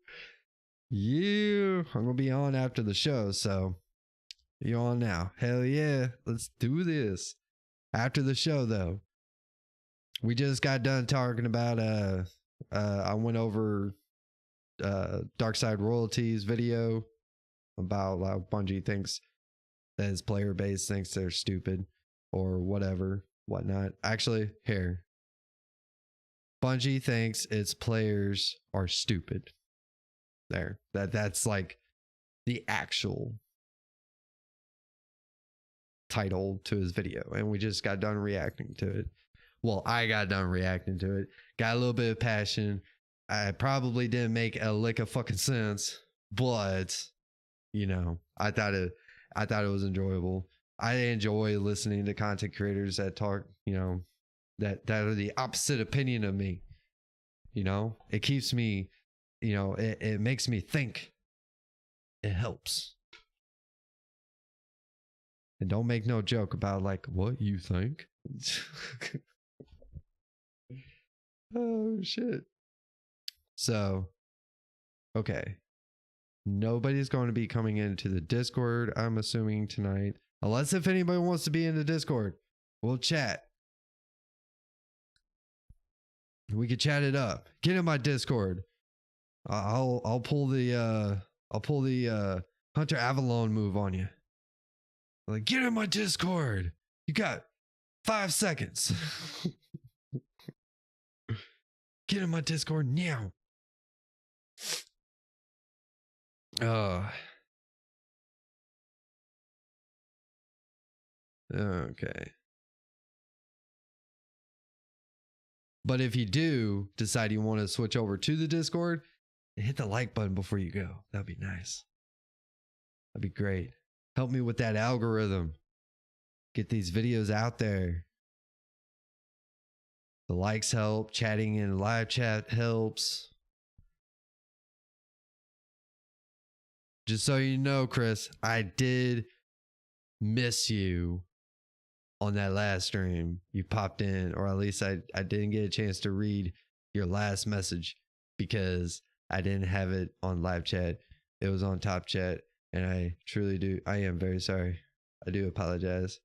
Yeah. I'm gonna be on after the show, so you on now. Hell yeah. Let's do this. After the show though. We just got done talking about I went over Darkside royalties video about how Bungie thinks that his player base thinks they're stupid or whatnot. Actually, here. Bungie thinks its players are stupid. There. That's like the actual title to his video, and we just got done reacting to it. Well, I got done reacting to it. Got a little bit of passion. I probably didn't make a lick of fucking sense, but I thought it was enjoyable. I enjoy listening to content creators that talk, that are the opposite opinion of me. It keeps me, it makes me think. It helps. And don't make no joke about like what you think. Oh shit. So, okay. Nobody's going to be coming into the Discord, I'm assuming, tonight. Unless if anybody wants to be in the Discord, we'll chat. We can chat it up. Get in my Discord. I'll pull the Hunter Avalon move on you. Like, get in my Discord. You got 5 seconds. Get in my Discord now. Okay. But if you do decide you want to switch over to the Discord, hit the like button before you go. That'd be nice. That'd be great. Help me with that algorithm. Get these videos out there. The likes help. Chatting in live chat helps. Just so you know, Chris, I did miss you on that last stream. You popped in, or at least I didn't get a chance to read your last message because I didn't have it on live chat. It was on top chat, and I truly do. I am very sorry. I do apologize.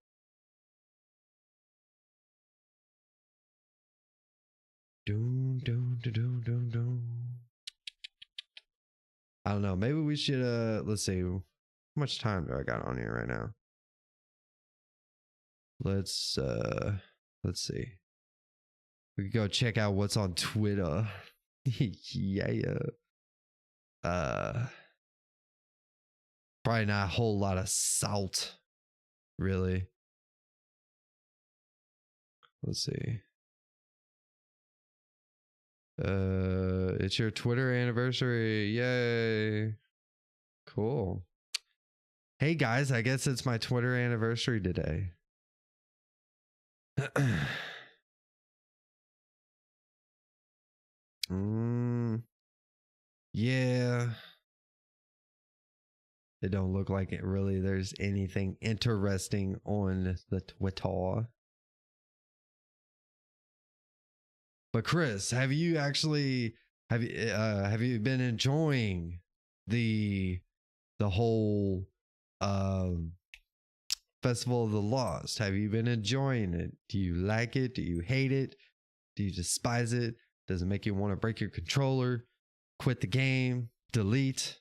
Doom, doom, doom, doom, doom, doom. I don't know. Maybe we should let's see. How much time do I got on here right now? Let's see. We could go check out what's on Twitter. Yeah. Probably not a whole lot of salt, really. Let's see. It's your Twitter anniversary. Yay. Cool. Hey guys, I guess it's my Twitter anniversary today. Yeah. It don't look like it really there's anything interesting on the Twitter. But Chris, have you been enjoying the whole Festival of the Lost? Have you been enjoying it? Do you like it? Do you hate it? Do you despise it? Does it make you want to break your controller, quit the game, delete?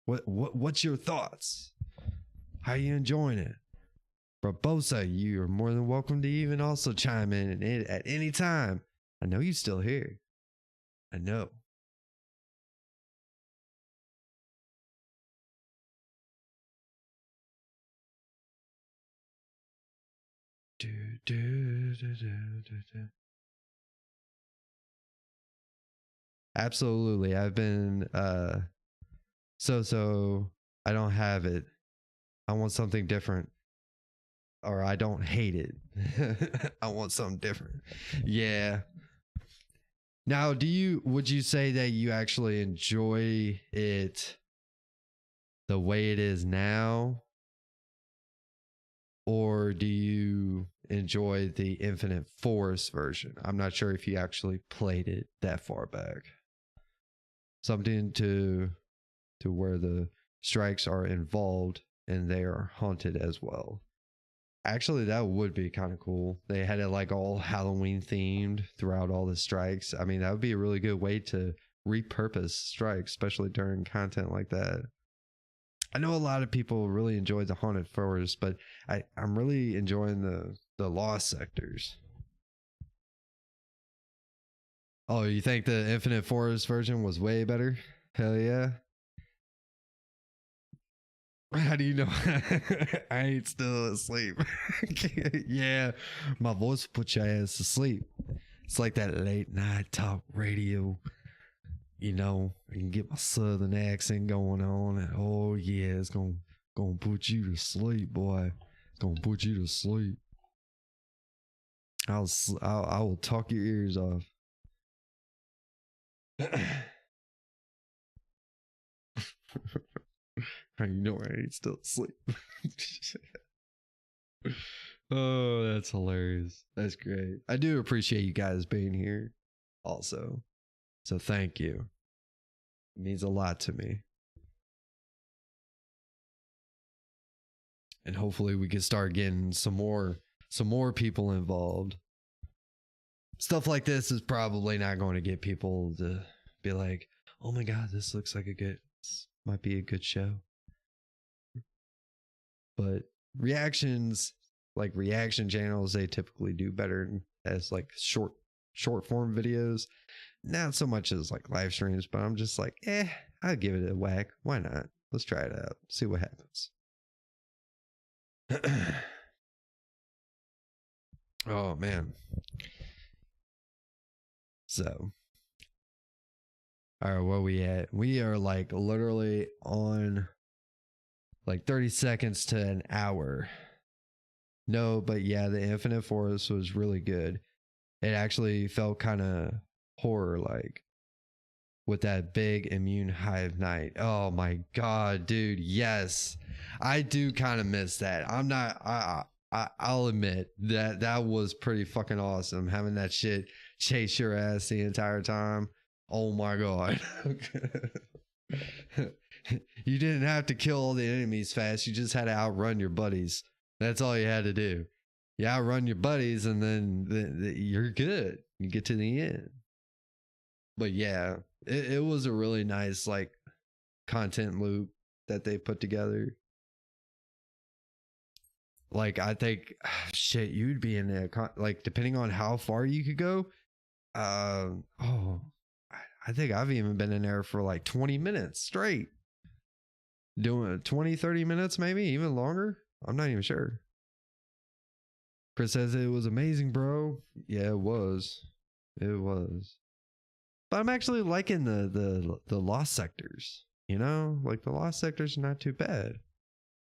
What's your thoughts? How are you enjoying it? Barbosa, you are more than welcome to even also chime in at any time. I know you're still here. I know. Absolutely. I've been so I don't have it. I want something different. Or I don't hate it. I want something different. Yeah. Now, would you say that you actually enjoy it the way it is now? Or do you enjoy the Infinite Forest version? I'm not sure if you actually played it that far back. Something to where the strikes are involved and they are haunted as well. Actually, that would be kind of cool. They had it like all Halloween themed throughout all the strikes. I mean, that would be a really good way to repurpose strikes, especially during content like that. I know a lot of people really enjoy the Haunted Forest, but I'm really enjoying the Lost sectors. Oh, you think the Infinite Forest version was way better? Hell yeah. How do you know? I ain't still asleep. Yeah, my voice will put your ass to sleep. It's like that late night talk radio. You know, I can get my southern accent going on, and oh yeah, it's gonna put you to sleep, boy. It's gonna put you to sleep. I will talk your ears off. You know I ain't still asleep. Oh, that's hilarious. That's great. I do appreciate you guys being here also. So thank you. It means a lot to me. And hopefully we can start getting some more people involved. Stuff like this is probably not going to get people to be like, "Oh my god, this looks like this might be a good show." But reactions, like reaction channels, they typically do better as like short form videos. Not so much as like live streams, but I'm just like, I'll give it a whack. Why not? Let's try it out. See what happens. Oh man. So, all right, where we at? We are like literally on like 30 seconds to an hour. No, but yeah, the Infinite Forest was really good. It actually felt kind of horror like with that big immune hive night. Oh my god, dude, yes. I do kind of miss that. I'll admit that was pretty fucking awesome, having that shit chase your ass the entire time. Oh my god. You didn't have to kill all the enemies fast. You just had to outrun your buddies. That's all you had to do. You outrun your buddies and then you're good. You get to the end. But yeah, it was a really nice like content loop that they put together. Like I think shit, you'd be in there like depending on how far you could go. I think I've even been in there for like 20 minutes straight. Doing 20, 30 minutes, maybe even longer. I'm not even sure. Chris says it was amazing, bro. Yeah, it was. It was. But I'm actually liking the lost sectors. You know, like the lost sectors are not too bad,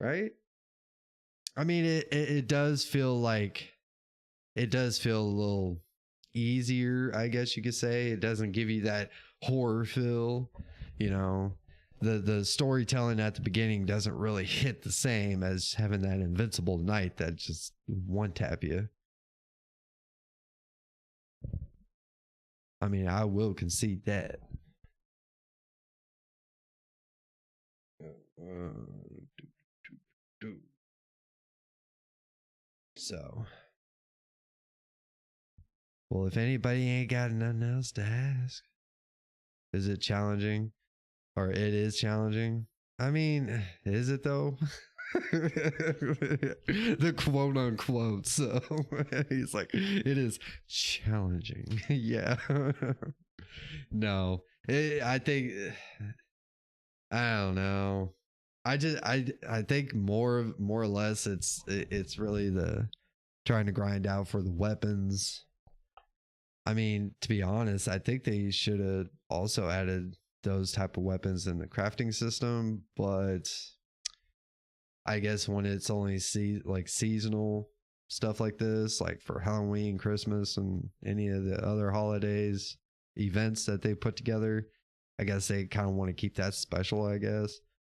right? I mean, it does feel like it does feel a little easier, I guess you could say. It doesn't give you that horror feel, you know. The storytelling at the beginning doesn't really hit the same as having that invincible knight that just one tap you. I mean, I will concede that. So, well, if anybody ain't got nothing else to ask, is it challenging? Or it is challenging? I mean, is it though? The quote unquote. So he's like, it is challenging. Yeah. No, I think, I don't know. I think more or less it's really the trying to grind out for the weapons. I mean, to be honest, I think they should have also added those type of weapons in the crafting system, but I guess when it's only seasonal stuff like this, like for Halloween, Christmas, and any of the other holidays events that they put together, I guess they kind of want to keep that special, I guess.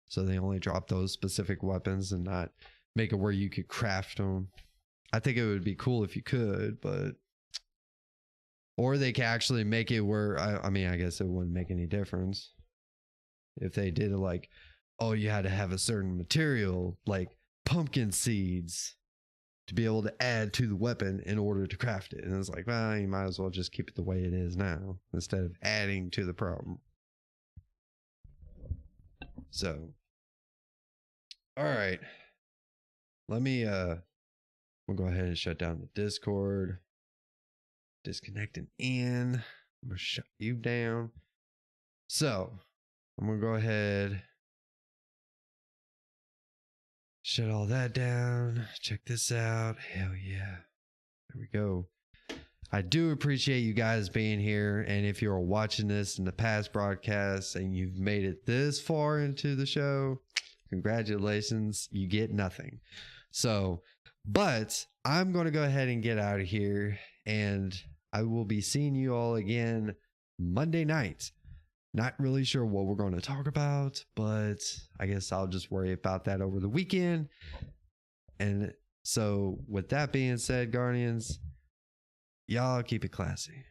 So they only drop those specific weapons and not make it where you could craft them. I think it would be cool if you could, but or they could actually make it where I mean, I guess it wouldn't make any difference if they did it like, oh, you had to have a certain material like pumpkin seeds to be able to add to the weapon in order to craft it. And it's like, well, you might as well just keep it the way it is now instead of adding to the problem. So, all right, let me we'll go ahead and shut down the Discord. Disconnecting in. I'm gonna shut you down. So I'm gonna go ahead, shut all that down. Check this out. Hell yeah. There we go. I do appreciate you guys being here. And if you're watching this in the past broadcasts and you've made it this far into the show, congratulations. You get nothing. So, but I'm going to go ahead and get out of here. And I will be seeing you all again Monday night. Not really sure what we're going to talk about, but I guess I'll just worry about that over the weekend. And so with that being said, Guardians, y'all keep it classy.